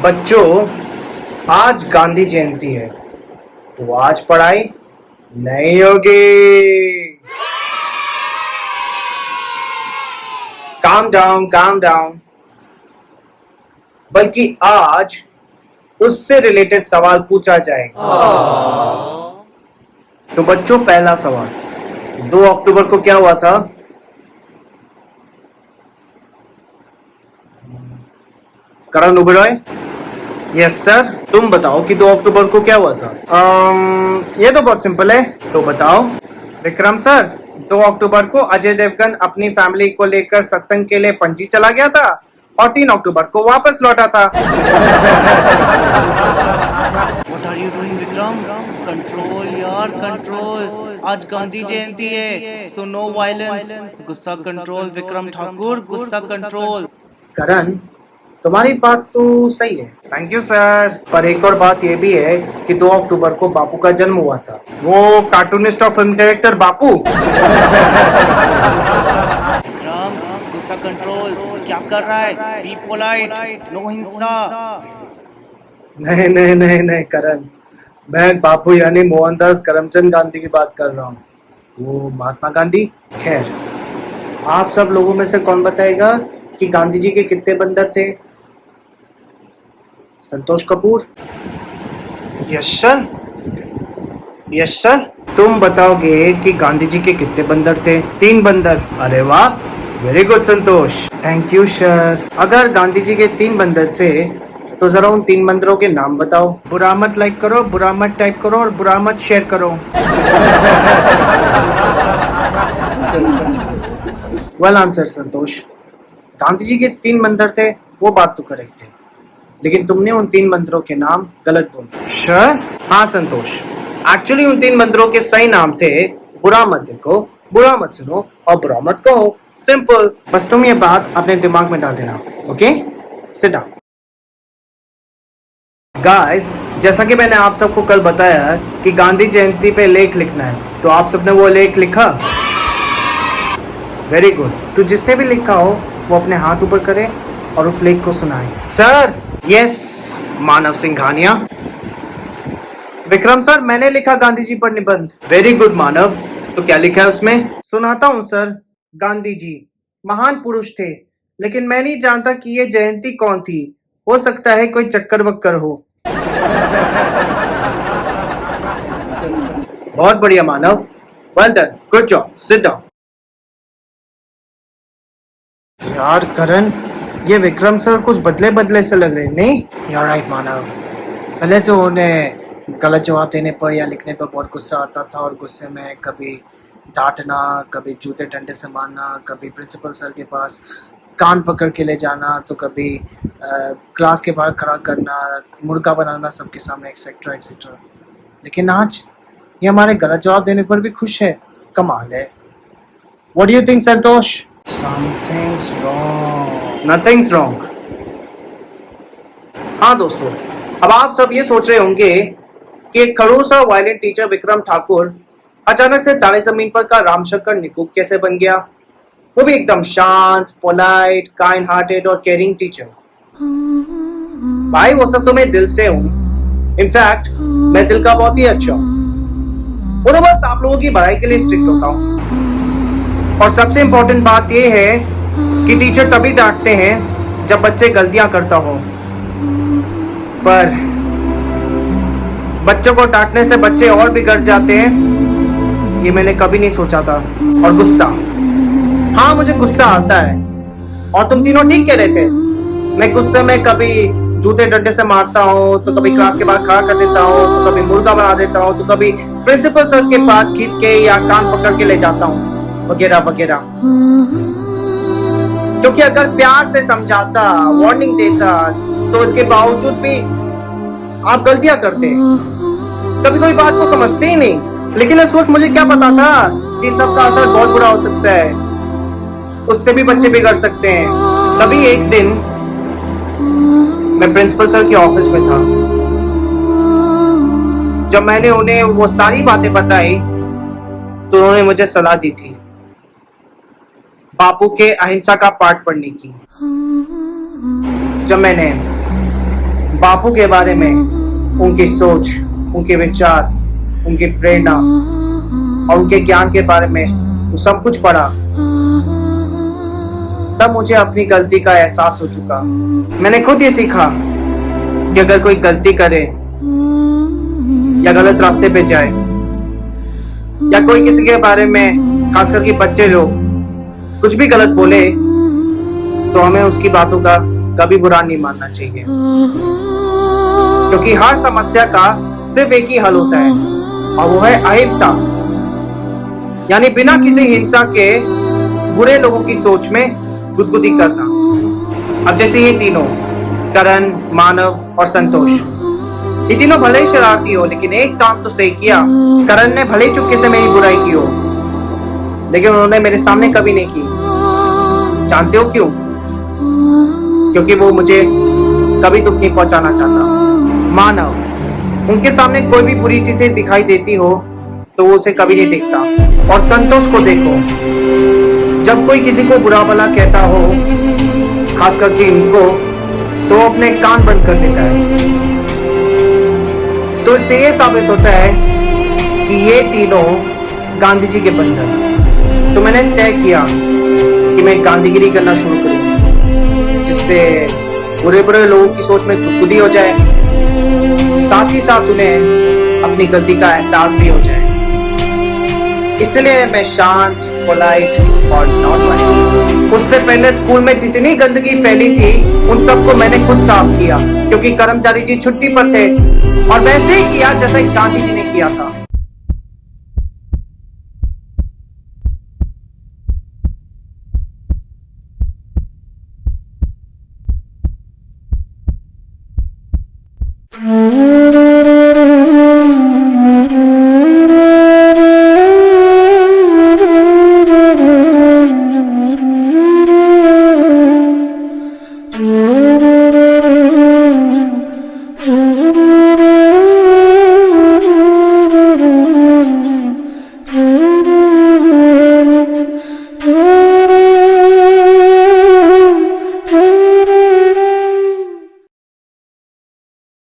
बच्चों, आज गांधी जयंती है तो आज पढ़ाई नहीं होगी। Calm down. बल्कि आज उससे रिलेटेड सवाल पूछा जाएगा। तो बच्चों, पहला सवाल, 2 अक्टूबर को क्या हुआ था? करण ओबेरॉय? Yes sir. तुम बताओ कि 2 अक्टूबर को क्या हुआ था? ये तो बहुत सिंपल है, तो बताओ। विक्रम सर, 2 अक्टूबर को अजय देवगन अपनी फैमिली को लेकर सत्संग के लिए पणजी चला गया था और 3 अक्टूबर को वापस लौटा था। What are you doing, Vikram? Control यार, कंट्रोल। आज गांधी जयंती है, सो नो वायलेंस। गुस्सा कंट्रोल विक्रम ठाकुर, गुस्सा कंट्रोल। करण, तुम्हारी बात तो सही है। Thank you sir. पर एक और बात ये भी है कि 2 अक्टूबर को बापू का जन्म हुआ था। वो कार्टूनिस्ट और फिल्म डायरेक्टर बापू। विक्रम, गुस्सा कंट्रोल। क्या कर रहा है? बी पोलाइट, नो हिंसा। नहीं करण, मैं बापू यानी मोहनदास करमचंद गांधी की बात कर रहा हूँ, वो महात्मा गांधी। खैर, आप सब लोगों में से कौन बताएगा कि गांधी जी के कितने बंदर थे? संतोष कपूर? Yes sir. तुम बताओगे कि गांधी जी के कितने बंदर थे? 3 बंदर। अरे वाह, very good Santosh. Thank you sir. अगर गांधी जी के 3 बंदर थे तो जरा उन 3 बंदरों के नाम बताओ। बुरा मत लाइक करो, बुरा मत टाइप करो और बुरा मत शेयर करो। वेल आंसर संतोष। गांधी जी के 3 बंदर थे, वो बात तो करेक्ट है, लेकिन तुमने उन 3 बंदरों के नाम गलत बोले। सर? हाँ संतोष, एक्चुअली उन 3 बंदरों के सही नाम थे बुरा मत देखो, बुरा मत सुनो और बुरा मत कहो। सिंपल। बस तुम ये बात अपने दिमाग में डाल देना। Okay, sit down. गाइस, जैसा कि मैंने आप सबको कल बताया कि गांधी जयंती पे लेख लिखना है, तो आप सबने वो लेख लिखा? Very good. तो जिसने भी लिखा हो वो अपने हाथ ऊपर करे और उस लेख को सुनाए। सर? यस, मानव सिंघानिया। विक्रम सर, मैंने लिखा गांधी जी पर निबंध। वेरी गुड मानव। तो क्या लिखा है उसमें? सुनाता हूँ सर। गांधी जी महान पुरुष थे, लेकिन मैं नहीं जानता कि ये जयंती कौन थी। हो सकता है कोई चक्कर वक्कर हो। बहुत बढ़िया Manav, well done, good job, sit down. यार करण, ये विक्रम सर कुछ बदले से लग रहे, नहीं? यार राइट मानव। पहले तो उन्हें गलत जवाब देने पर या लिखने पर बहुत गुस्सा आता था और गुस्से में कभी डांटना, कभी जूते डंडे से मारना, कभी प्रिंसिपल सर के पास कान पकड़ के ले जाना, तो कभी क्लास के बाहर खड़ा करना, मुर्गा बनाना सबके सामने, एक्सेट्रा एक्सेट्रा। लेकिन आज ये हमारे गलत जवाब देने पर भी खुश है। कमाल है। What do you think, Santosh? Something's wrong. Nothing's wrong. हाँ दोस्तों, अब आप सब ये सोच रहे होंगे कि एक खड़ूस और वायलेंट टीचर विक्रम ठाकुर अचानक से तारे जमीन पर का रामशंकर निकुंब कैसे बन गया, वो भी एकदम शांत, पोलाइट, काइंड हार्टेड और केयरिंग टीचर। भाई, वो सब तो मैं दिल से हूँ। इनफैक्ट मैं दिल का बहुत ही अच्छा हूँ। वो तो बस आप लोगों की भलाई के लिए स्ट्रिक्ट होता हूँ। और सबसे इम्पोर्टेंट बात ये है कि टीचर तभी डांटते हैं जब बच्चे गलतियां करता हो। पर बच्चों को डांटने से बच्चे और बिगड़ जाते हैं, ये मैंने कभी नहीं सोचा था। और गुस्सा, हाँ मुझे गुस्सा आता है। और तुम तीनों ठीक कह रहे थे, मैं गुस्से में कभी जूते डंडे से मारता हूँ, तो कभी क्लास के बाहर खड़ा कर देता हूँ, तो कभी मुर्गा बना देता हूँ, तो कभी प्रिंसिपल सर के पास खींच के या कान पकड़ के ले जाता हूँ, वगैरह वगैरह। क्योंकि अगर प्यार से समझाता, वार्निंग देता, तो इसके बावजूद भी आप गलतियां करते, कभी कोई बात को समझते ही नहीं। लेकिन इस वक्त मुझे क्या पता था कि इन सबका असर बहुत बुरा हो सकता है, उससे भी बच्चे बिगड़ सकते हैं। तभी एक दिन मैं प्रिंसिपल सर के ऑफिस में था। जब मैंने उन्हें वो सारी बातें बताई तो उन्होंने मुझे सलाह दी थी बापू के अहिंसा का पाठ पढ़ने की। जब मैंने बापू के बारे में, उनकी सोच, उनके विचार, उनकी प्रेरणा और उनके ज्ञान के बारे में वो सब कुछ पढ़ा, तब मुझे अपनी गलती का एहसास हो चुका। मैंने खुद ये सीखा कि अगर कोई गलती करे या गलत रास्ते पे जाए या कोई किसी के बारे में, खास करके बच्चे लोग कुछ भी गलत बोले, तो हमें उसकी बातों का कभी बुरा नहीं मानना चाहिए, क्योंकि हर समस्या का सिर्फ एक ही हल होता है और वो है अहिंसा, यानी बिना किसी हिंसा के बुरे लोगों की सोच में गुदगुदी करना। अब जैसे ये तीनों, करण, मानव और संतोष, ये तीनों भले ही शरारती हो, लेकिन एक काम तो सही किया। करण ने भले ही चुपके से मेरी बुराई की हो, लेकिन उन्होंने मेरे सामने कभी नहीं की। जानते हो क्यों? क्योंकि वो मुझे कभी दुख नहीं पहुंचाना चाहता। मानव, उनके सामने कोई भी बुरी चीजें दिखाई देती हो तो वो उसे कभी नहीं देखता। और संतोष को देखो, जब कोई किसी को बुरा भला कहता हो, खास करके उनको, तो अपने कान बंद कर देता है। तो इससे ये साबित होता है कि ये तीनों गांधी जी के बंधन। तो मैंने तय किया कि मैं गांधीगिरी करना शुरू करूं, जिससे बुरे बुरे लोगों की सोच में गुदगुदी हो जाए, साथ ही साथ उन्हें अपनी गलती का एहसास भी हो जाए। इसलिए मैं शांत, पोलाइट और नॉन वायलेंट। उससे पहले स्कूल में जितनी गंदगी फैली थी उन सबको मैंने खुद साफ किया, क्योंकि कर्मचारी जी छुट्टी पर थे, और वैसे ही किया जैसे गांधी जी ने किया था।